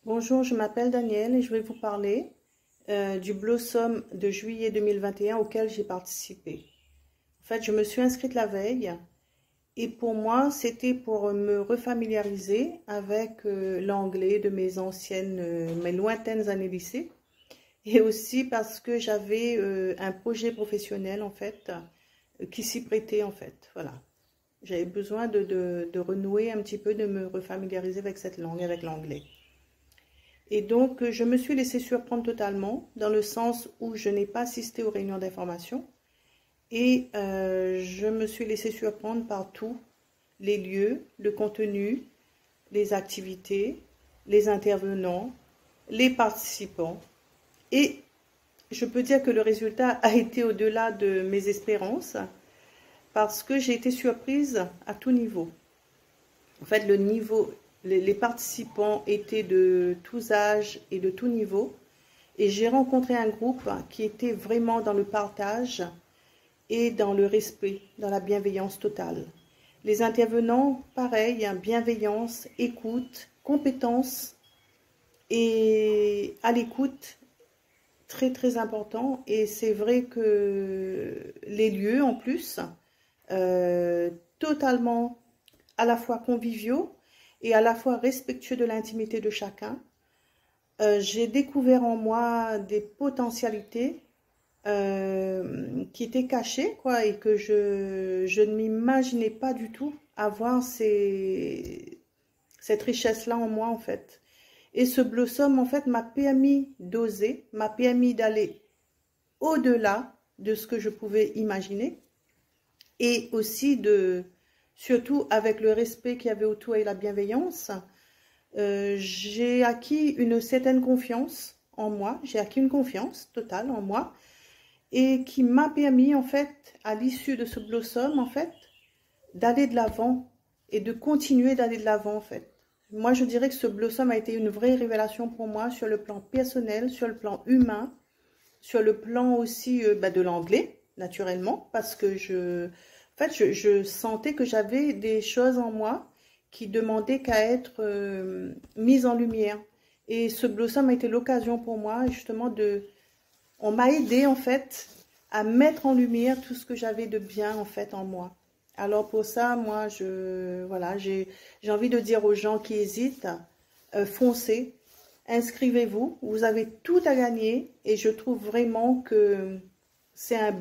Bonjour, je m'appelle Danielle et je vais vous parler du Blossom de juillet 2021 auquel j'ai participé. En fait, je me suis inscrite la veille et pour moi, c'était pour me refamiliariser avec l'anglais de mes lointaines années lycée et aussi parce que j'avais un projet professionnel en fait qui s'y prêtait en fait. Voilà. J'avais besoin de renouer un petit peu, de me refamiliariser avec cette langue, avec l'anglais. Et donc, je me suis laissée surprendre totalement, dans le sens où je n'ai pas assisté aux réunions d'information. Et je me suis laissée surprendre par tous les lieux, le contenu, les activités, les intervenants, les participants. Et je peux dire que le résultat a été au-delà de mes espérances, parce que j'ai été surprise à tout niveau. En fait, les participants étaient de tous âges et de tout niveau. Et j'ai rencontré un groupe qui était vraiment dans le partage et dans le respect, dans la bienveillance totale. Les intervenants, pareil, hein, bienveillance, écoute, compétence et à l'écoute, très très important. Et c'est vrai que les lieux en plus, totalement à la fois conviviaux et à la fois respectueux de l'intimité de chacun. J'ai découvert en moi des potentialités qui étaient cachées, quoi, et que je ne m'imaginais pas du tout avoir cette richesse-là en moi, en fait. Et ce Blossom, en fait, m'a permis d'oser, m'a permis d'aller au-delà de ce que je pouvais imaginer, et aussi surtout avec le respect qu'il y avait autour et la bienveillance, j'ai acquis une certaine confiance en moi, j'ai acquis une confiance totale en moi et qui m'a permis en fait, à l'issue de ce Blossom en fait, d'aller de l'avant et de continuer d'aller de l'avant en fait. Moi je dirais que ce Blossom a été une vraie révélation pour moi sur le plan personnel, sur le plan humain, sur le plan aussi de l'anglais naturellement parce que je sentais que j'avais des choses en moi qui demandaient qu'à être mises en lumière. Et ce Blossom a été l'occasion pour moi justement on m'a aidé en fait à mettre en lumière tout ce que j'avais de bien en fait en moi. Alors pour ça, moi, voilà, j'ai envie de dire aux gens qui hésitent, foncez, inscrivez-vous, vous avez tout à gagner et je trouve vraiment que c'est un